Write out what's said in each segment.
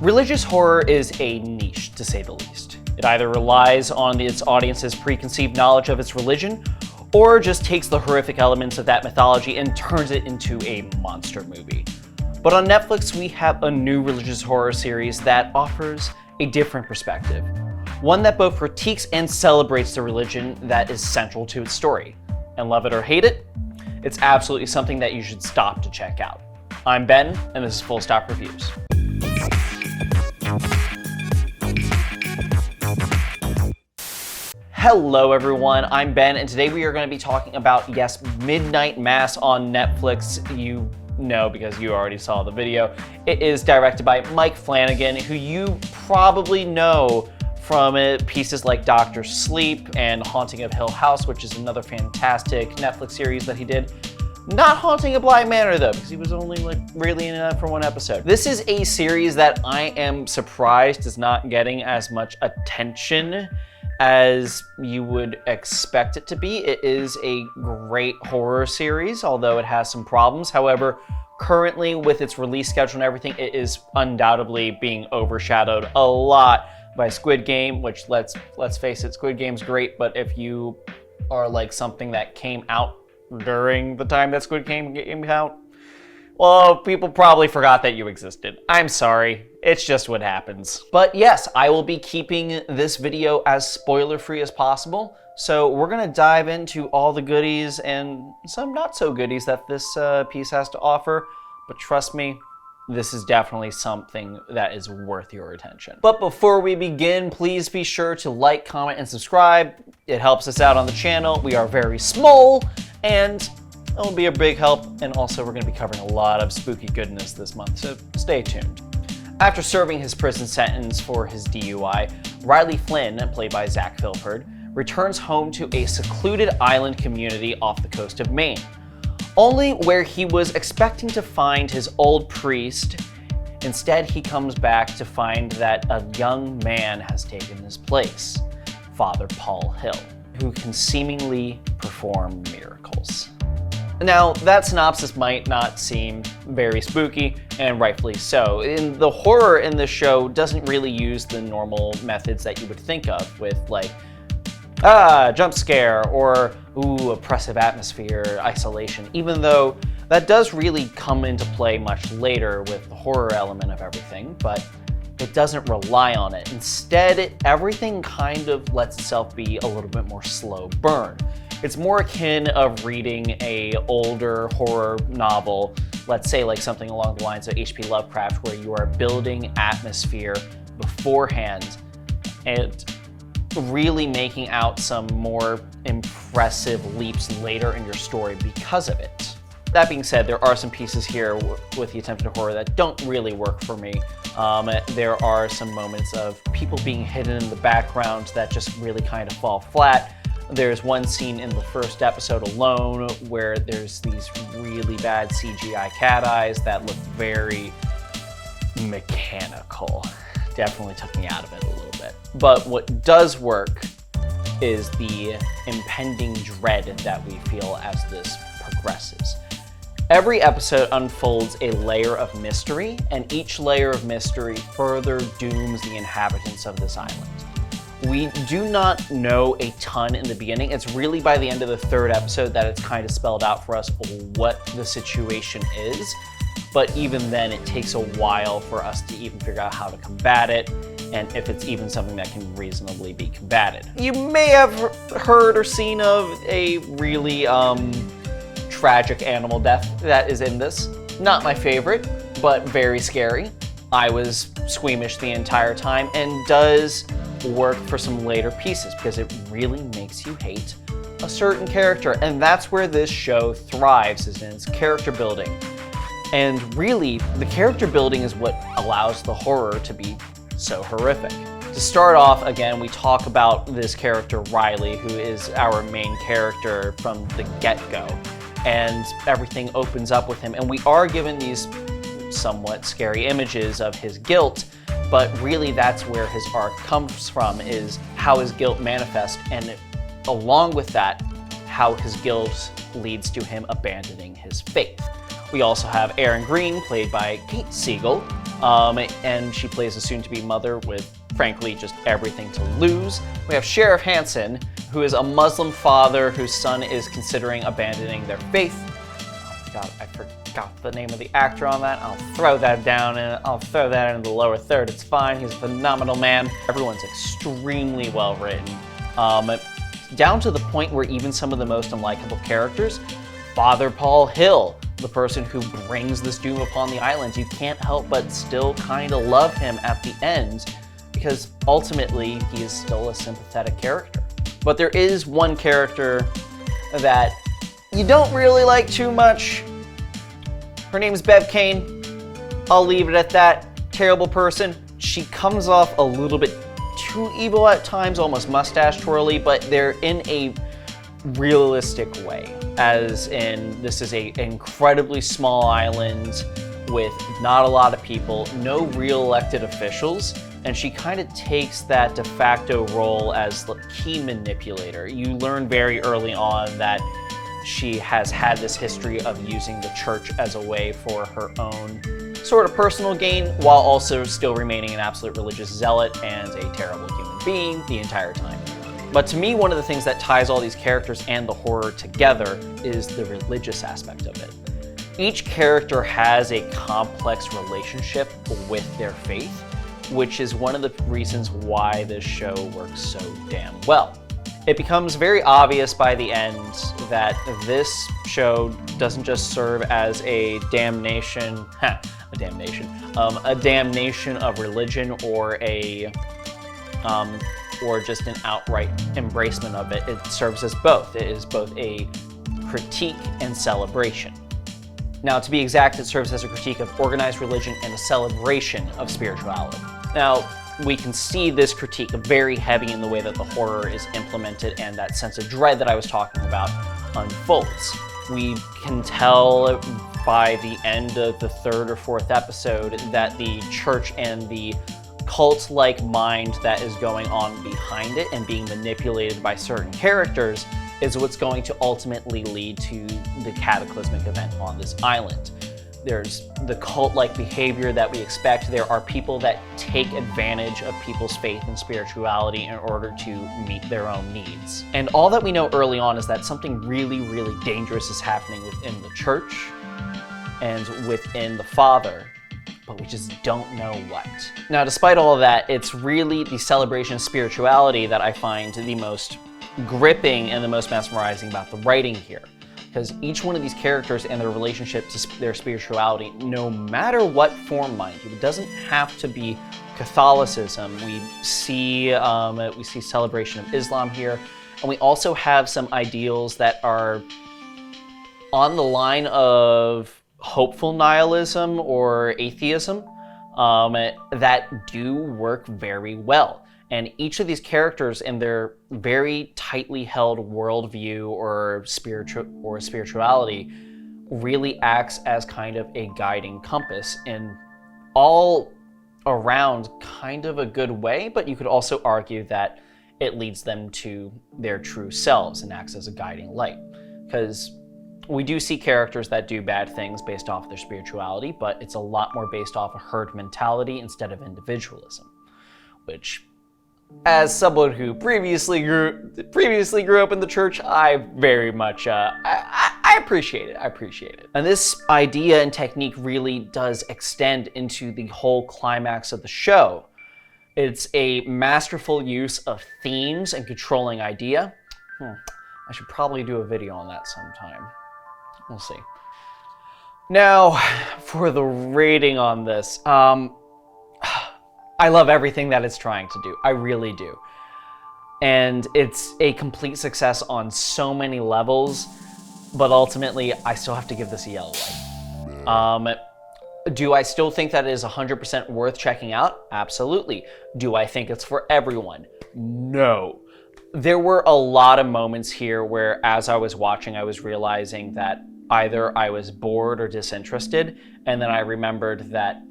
Religious horror is a niche, to say the least. It either relies on its audience's preconceived knowledge of its religion, or just takes the horrific elements of that mythology and turns it into a monster movie. But on Netflix, we have a new religious horror series that offers a different perspective. One that both critiques and celebrates the religion that is central to its story. And love it or hate it, it's absolutely something that you should stop to check out. I'm Ben, and this is Full Stop Reviews. Hello everyone, I'm Ben, and today we are going to be talking about, yes, Midnight Mass on Netflix. You know because you already saw the video. It is directed by Mike Flanagan, who you probably know from pieces like Dr. Sleep and Haunting of Hill House, which is another fantastic Netflix series that he did. Not Haunting of Bly Manor though, because he was only really in it for one episode. This is a series that I am surprised is not getting as much attention as you would expect it to be. It is a great horror series, although it has some problems. However, currently with its release schedule and everything, it is undoubtedly being overshadowed a lot by Squid Game, which let's face it, Squid Game's great, but if you are like something that came out during the time that Squid Game came out, well, people probably forgot that you existed. I'm sorry, it's just what happens. But yes, I will be keeping this video as spoiler-free as possible, so we're gonna dive into all the goodies and some not so goodies that this piece has to offer, but trust me, this is definitely something that is worth your attention. But before we begin, please be sure to like, comment, and subscribe. It helps us out on the channel. We are very small, and it'll be a big help, and also we're going to be covering a lot of spooky goodness this month, so stay tuned. After serving his prison sentence for his DUI, Riley Flynn, played by Zach Filford, returns home to a secluded island community off the coast of Maine, only where he was expecting to find his old priest. Instead, he comes back to find that a young man has taken his place, Father Paul Hill, who can seemingly perform miracles. Now, that synopsis might not seem very spooky, and rightfully so. The horror in this show doesn't really use the normal methods that you would think of with like, jump scare, or oppressive atmosphere, isolation, even though that does really come into play much later with the horror element of everything, but it doesn't rely on it. Instead, everything kind of lets itself be a little bit more slow burn. It's more akin of reading a older horror novel, let's say like something along the lines of H.P. Lovecraft, where you are building atmosphere beforehand and really making out some more impressive leaps later in your story because of it. That being said, there are some pieces here with the attempted horror that don't really work for me. There are some moments of people being hidden in the background that just really kind of fall flat. There's one scene in the first episode alone where there's these really bad CGI cat eyes that look very mechanical. Definitely took me out of it a little bit. But what does work is the impending dread that we feel as this progresses. Every episode unfolds a layer of mystery, and each layer of mystery further dooms the inhabitants of this island. We do not know a ton in the beginning. It's really by the end of the third episode that it's kind of spelled out for us what the situation is. But even then, it takes a while for us to even figure out how to combat it, and if it's even something that can reasonably be combated. You may have heard or seen of a really tragic animal death that is in this. Not my favorite, but very scary. I was squeamish the entire time, and does work for some later pieces because it really makes you hate a certain character, and that's where this show thrives, is in its character building. And really, the character building is what allows the horror to be so horrific. To start off, again, we talk about this character, Riley, who is our main character from the get-go. And everything opens up with him, and we are given these somewhat scary images of his guilt, but really that's where his arc comes from, is how his guilt manifests, and along with that, how his guilt leads to him abandoning his faith. We also have Aaron Green, played by Kate Siegel, and she plays a soon-to-be mother with, frankly, just everything to lose. We have Sheriff Hansen, who is a Muslim father whose son is considering abandoning their faith. Oh my god, I forgot the name of the actor on that. I'll throw that down and I'll throw that into the lower third. It's fine. He's a phenomenal man. Everyone's extremely well written. Down to the point where even some of the most unlikable characters, Father Paul Hill, the person who brings this doom upon the island, you can't help but still kind of love him at the end, because ultimately he is still a sympathetic character. But there is one character that you don't really like too much. Her name is Bev Kane. I'll leave it at that. Terrible person. She comes off a little bit too evil at times, almost mustache twirly, but they're in a realistic way. As in, this is an incredibly small island with not a lot of people, no real elected officials, and she kind of takes that de facto role as the key manipulator. You learn very early on that she has had this history of using the church as a way for her own sort of personal gain, while also still remaining an absolute religious zealot and a terrible human being the entire time. But to me, one of the things that ties all these characters and the horror together is the religious aspect of it. Each character has a complex relationship with their faith, which is one of the reasons why this show works so damn well. It becomes very obvious by the end that this show doesn't just serve as a damnation of religion or just an outright embracement of it. It serves as both. It is both a critique and celebration. Now, to be exact, it serves as a critique of organized religion and a celebration of spirituality. Now, we can see this critique very heavy in the way that the horror is implemented and that sense of dread that I was talking about unfolds. We can tell by the end of the third or fourth episode that the church and the cult-like mind that is going on behind it and being manipulated by certain characters is what's going to ultimately lead to the cataclysmic event on this island. There's the cult-like behavior that we expect. There are people that take advantage of people's faith and spirituality in order to meet their own needs. And all that we know early on is that something really, really dangerous is happening within the church and within the Father, but we just don't know what. Now, despite all of that, it's really the celebration of spirituality that I find the most gripping and the most mesmerizing about the writing here. Because each one of these characters and their relationship to their spirituality, no matter what form, mind you, it doesn't have to be Catholicism. We see celebration of Islam here, and we also have some ideals that are on the line of hopeful nihilism or atheism that do work very well. And each of these characters in their very tightly held worldview or spirituality really acts as kind of a guiding compass in all around kind of a good way, but you could also argue that it leads them to their true selves and acts as a guiding light. Because we do see characters that do bad things based off their spirituality, but it's a lot more based off a herd mentality instead of individualism, which, as someone who previously grew up in the church, I very much I appreciate it. I appreciate it. And this idea and technique really does extend into the whole climax of the show. It's a masterful use of themes and controlling idea. I should probably do a video on that sometime. We'll see. Now, for the rating on this, I love everything that it's trying to do. I really do. And it's a complete success on so many levels, but ultimately, I still have to give this a yellow light. Do I still think that it is 100% worth checking out? Absolutely. Do I think it's for everyone? No. There were a lot of moments here where, as I was watching, I was realizing that either I was bored or disinterested, and then I remembered that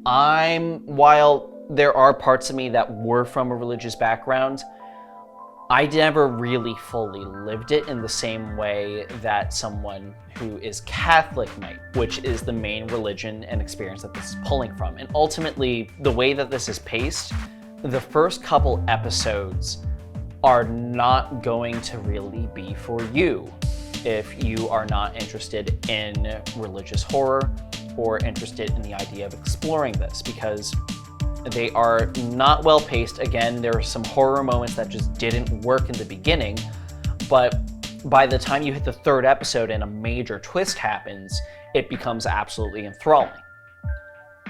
while there are parts of me that were from a religious background, I never really fully lived it in the same way that someone who is Catholic might, which is the main religion and experience that this is pulling from. And ultimately, the way that this is paced, the first couple episodes are not going to really be for you if you are not interested in religious horror or interested in the idea of exploring this, because they are not well paced. Again, there are some horror moments that just didn't work in the beginning, but by the time you hit the third episode and a major twist happens, it becomes absolutely enthralling.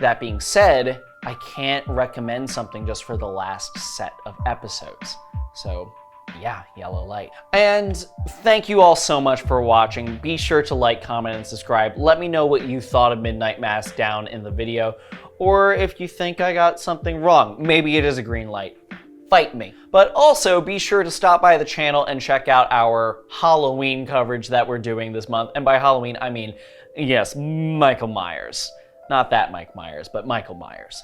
That being said, I can't recommend something just for the last set of episodes. So yeah, yellow light. And thank you all so much for watching. Be sure to like, comment, and subscribe. Let me know what you thought of Midnight Mass down in the video, or if you think I got something wrong. Maybe it is a green light. Fight me. But also be sure to stop by the channel and check out our Halloween coverage that we're doing this month. And by Halloween, I mean, yes, Michael Myers. Not that Mike Myers, but Michael Myers.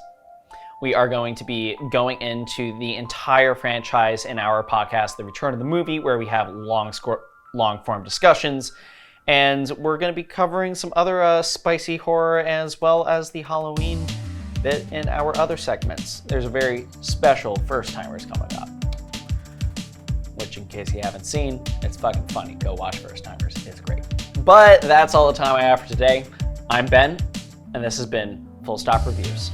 We are going to be going into the entire franchise in our podcast, The Return of the Movie, where we have long-form discussions. And we're going to be covering some other spicy horror as well as the Halloween bit in our other segments. There's a very special First Timers coming up, which, in case you haven't seen, it's fucking funny. Go watch First Timers. It's great. But that's all the time I have for today. I'm Ben, and this has been Full Stop Reviews.